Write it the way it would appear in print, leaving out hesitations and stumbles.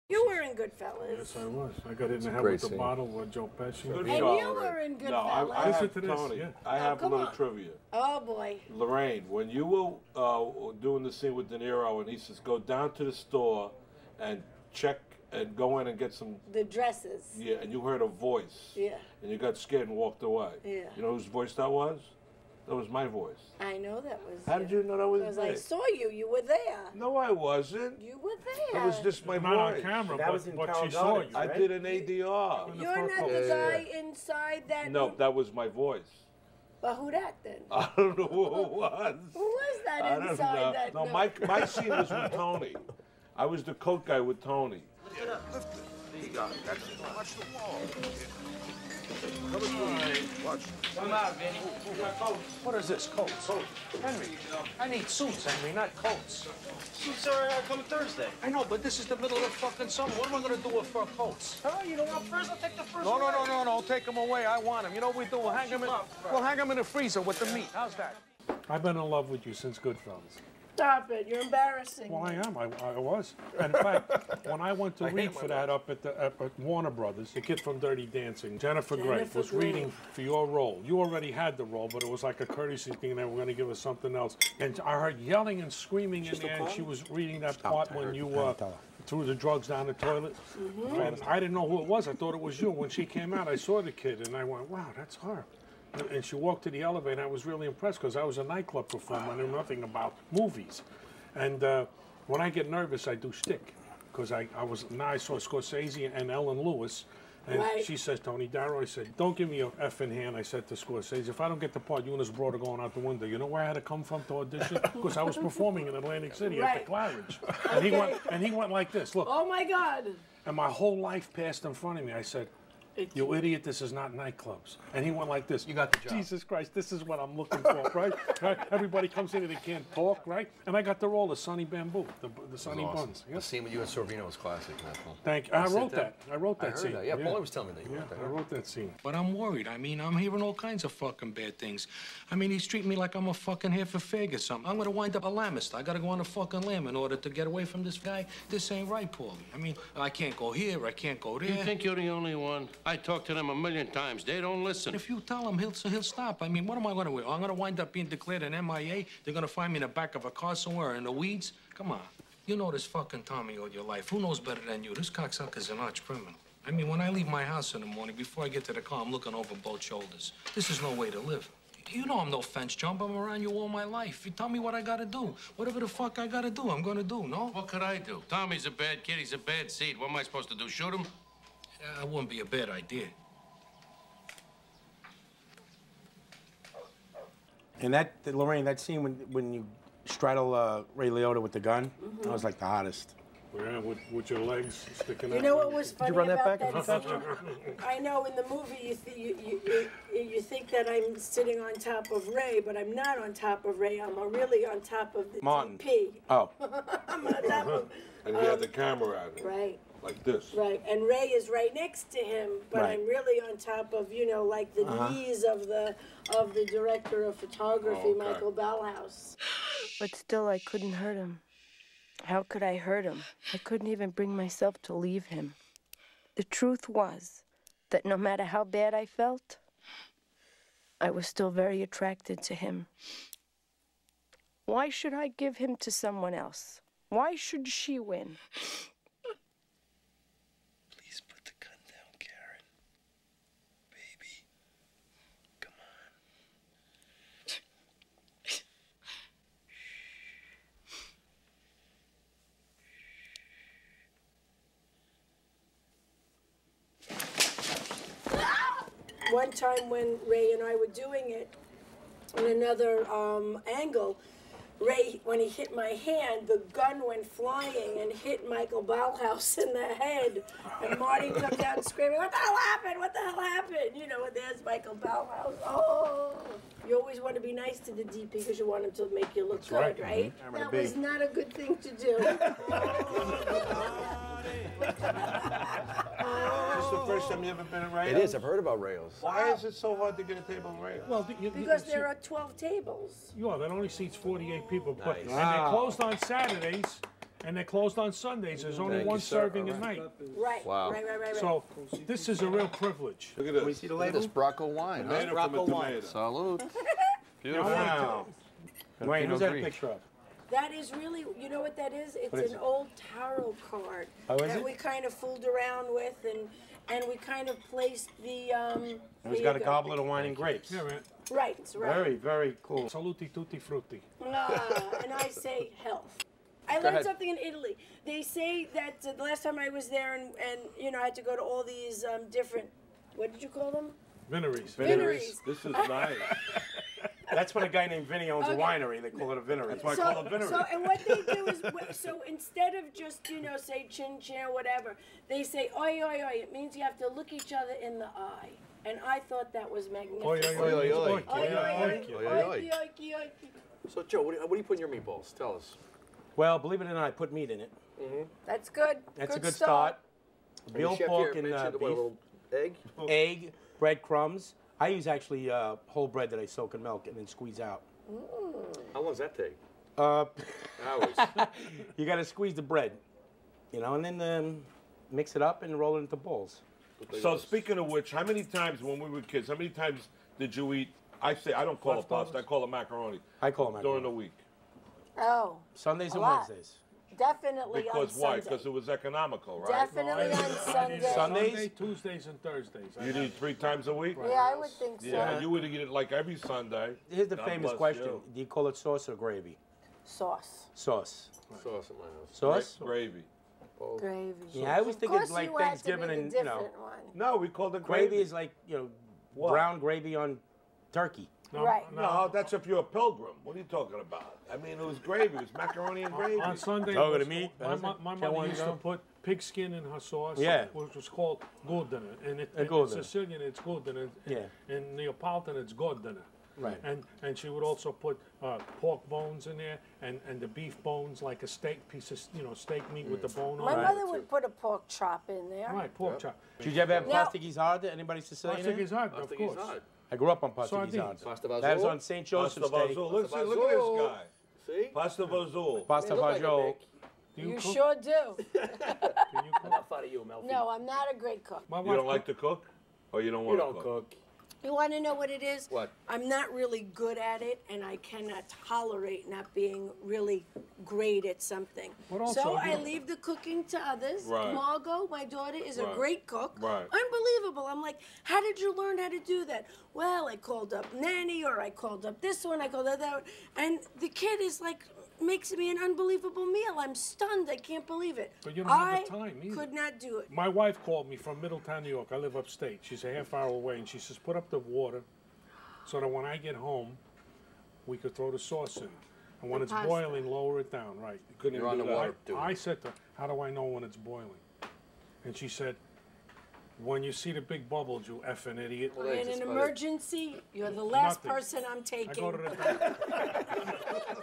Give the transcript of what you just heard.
You were in Goodfellas. Yes, I was. I got in the head with the bottle with Joe Pesci. And you were in Goodfellas. No, I have Tony. Yeah. I have a little trivia. Oh boy. Lorraine, when you were doing the scene with De Niro, and he says, "Go down to the store and check and go in and get some the dresses." Yeah, and you heard a voice. Yeah. And you got scared and walked away. Yeah. You know whose voice that was? That was my voice. I know that was. How did you know that was me? Because I saw you. You were there. No, I wasn't. You were there. It was just my Not voice. on camera, That was in but Carl she saw Gardens, you. I right? did an ADR. You're not the guy inside that. No, that was my voice. But who that then? I don't know who it was. Who was that I don't inside know. that? No, my scene was with Tony. I was the coat guy with Tony. Lift it up, lift it. There you go. That's it. Watch the wall. Watch. Come out, Vinny. What is this, coats? Henry, I need suits, Henry, not coats. Suits are come Thursday. I know, but this is the middle of fucking summer. What am I going to do with fur coats? Oh, you know what? First, I'll take the first No, take them away. I want them. You know what we do? We'll hang them in the freezer with the meat. How's that? I've been in love with you since Goodfellas. Stop it. You're embarrassing. Well, I am. I was. And in fact, when I went to read for that up at Warner Brothers, the kid from Dirty Dancing, Jennifer Grey, was reading for your role. You already had the role, but it was like a courtesy thing, and they were going to give us something else. And I heard yelling and screaming in there, and she was reading that part when you threw the drugs down the toilet. And I didn't know who it was. I thought it was you. When she came out, I saw the kid, and I went, wow, that's her. And she walked to the elevator. I was really impressed because I was a nightclub performer. I knew nothing about movies. And when I get nervous, I do shtick. Because I saw Scorsese and Ellen Lewis. And she says, Tony Darrow, I said, don't give me a effing hand. I said to Scorsese, if I don't get the part, you and this broad are going out the window. You know where I had to come from to audition? Because I was performing in Atlantic City at the Claridge. And he went like this, look. Oh, my God. And my whole life passed in front of me. I said, you idiot, this is not nightclubs. And he went like this. You got the job. Jesus Christ, this is what I'm looking for, right? Everybody comes in and they can't talk, right? And I got the role of Sonny Bamboo, the Sonny Buns. The scene with you and Sorvino was classic. Thank you. I wrote that. I wrote that scene. That. Yeah, Paul was telling me that you wrote that. I wrote that scene. But I'm worried. I mean, I'm hearing all kinds of fucking bad things. I mean, he's treating me like I'm a fucking Hereford fag or something. I'm gonna wind up a lambist. I gotta go on a fucking lamb in order to get away from this guy. This ain't right, Paulie. I mean, I can't go here, I can't go there. You think you're the only one? I talked to them a million times. They don't listen. If you tell him, he'll stop. I mean, what am I going to do? I'm going to wind up being declared an MIA. They're going to find me in the back of a car somewhere in the weeds. Come on. You know this fucking Tommy all your life. Who knows better than you? This cocksucker's an arch criminal. I mean, when I leave my house in the morning, before I get to the car, I'm looking over both shoulders. This is no way to live. You know I'm no fence jump. I'm around you all my life. You tell me what I got to do. Whatever the fuck I got to do, I'm going to do, no? What could I do? Tommy's a bad kid. He's a bad seed. What am I supposed to do, shoot him? That wouldn't be a bad idea. And Lorraine, that scene when you straddle Ray Liotta with the gun, that was like the hottest. Yeah, with your legs sticking out. You know what was funny Did you run that about back that scene? I know in the movie you think that I'm sitting on top of Ray, but I'm not on top of Ray. I'm really on top of the Martin. DP. Oh. I'm on top of. And he had the camera at him. Right. Like this. Right, and Ray is right next to him, but Right. I'm really on top of, you know, like the knees of the director of photography, Michael Ballhaus. But still, I couldn't hurt him. How could I hurt him? I couldn't even bring myself to leave him. The truth was that no matter how bad I felt, I was still very attracted to him. Why should I give him to someone else? Why should she win? Please put the gun down, Karen. Baby. Come on. One time when Ray and I were doing it, in another angle, Ray, when he hit my hand, the gun went flying and hit Michael Ballhaus in the head. And Marty comes out screaming, what the hell happened? What the hell happened? You know, and there's Michael Ballhaus. Oh! You always want to be nice to the DP because you want him to make you look good, right? That was not a good thing to do. Is this the first time you ever been at Rayo's? It is. I've heard about Rayo's. Why is it so hard to get a table at Rayo's? Well, because there are 12 tables. Yeah, that only seats 48 people. But, Nice. and they're closed on Saturdays. And they're closed on Sundays. There's only Thank one you, sir. serving a All night. Right. Wow. Right. So this is a real privilege. Look at Can we this. see the Look at label? this Bracco wine. Huh? Tomato from a tomato. Salute. Beautiful. Wow. Wayne, who's that a Pinot picture of? That is really, you know what that is? It's What is an it? old tarot card Oh, is that it? we kind of fooled around with, and we kind of placed the. And there he's you got a go. goblet of wine and grapes. Yeah, man. Right. Very, very cool. Saluti tutti frutti. And I say health. I learned ahead. something in Italy. They say that the last time I was there, and you know, I had to go to all these different. What did you call them? Vineries. Vineries. This is nice. That's when a guy named Vinny owns a Okay. winery. They call it a vinery. That's why I So, call it vinery. so, and what they do is, so instead of just, you know, say chin chin or whatever, they say oi oi oi. It means you have to look each other in the eye. And I thought that was magnificent. Oi, oi, oi. Oi, oi, oi. Oi, oi, oi. Oi, oi, oi. Oiki, oiki, oiki. So, Joe, what do you put in your meatballs? Tell us. Well, believe it or not, I put meat in it. That's good. That's a good start. And Veal, the chef pork, here and mentioned, what, a beef. little egg? Egg, breadcrumbs. I use actually whole bread that I soak in milk and then squeeze out. How long does that take? Uh, Hours. you got to squeeze the bread, you know, and then mix it up and roll it into balls. So speaking of which, how many times when we were kids, how many times did you eat? I don't call it pasta. I call it macaroni. I call it During macaroni. the week. Oh, Sundays and lot. Wednesdays. definitely Because on why? Sunday. Because it was economical, right? Definitely on Sunday. Sundays? Sunday, Tuesdays, and Thursdays. You'd eat 3 times a week? Yeah, I would think so. Yeah, you would eat it like every Sunday. Here's the God famous bless question. you. Do you call it sauce or gravy? Sauce. Sauce. Sauce in my house. Sauce? Gravy. Gravy. Yeah, I always Of think course it's like you had to Thanksgiving be the and, you know, different one. No, we called it gravy gravy. is like, you know, What? brown gravy on turkey. Right. No, that's if you're a pilgrim. What are you talking about? I mean, it was gravy. It was macaroni and gravy. On Sunday, Talking it to was- me? my mother used to put pig skin in her sauce, Yeah. which was called gordana. And in gordana. Sicilian, it's gordana. Yeah. In Neapolitan, it's gordana. Right. And she would also put pork bones in there and the beef bones, like a steak piece of, steak meat with the bone My on it. mother would put a pork chop in there. Right, pork chop. Did you ever have Now- pasta guisarda? Anybody Sicilian? Pasta guisarda, of Pasta course. guisarda. I grew up on pasta Sardines. guisarda. Pasta That was vazul. on St. Joseph's Pasta Day. vazul. Look at vazul. this guy. See? Pasta vazul. Pasta They look like a vajol. bake. Do You cook? sure do. Can you cook? Enough out of you, Melfi. No, I'm not a great cook. My You wife don't like to cook? Or you don't You want don't to cook. You want to know what it is? What? I'm not really good at it, and I cannot tolerate not being really great at something. But also, So you I know- leave the cooking to others. Right. Margot, my daughter, is a Right. great cook. Right. Unbelievable. I'm like, how did you learn how to do that? Well, I called up Nanny, or I called up this one, I called up that one. And the kid is like, makes me an unbelievable meal. I'm stunned. I can't believe it. But you don't have the time either. Could not do it. My wife called me from Middletown, New York. I live upstate. She's a half hour away, and she says, put up the water so that when I get home, we could throw the sauce in. And when The it's pasta. boiling, lower it down. Right. You couldn't You're even on do the that. water, dude. I said to her, how do I know when it's boiling? And she said, when you see the big bubbles, you effing idiot. Well, In that's an just about it. emergency, you're the last Nothing. person I'm I taking. go to the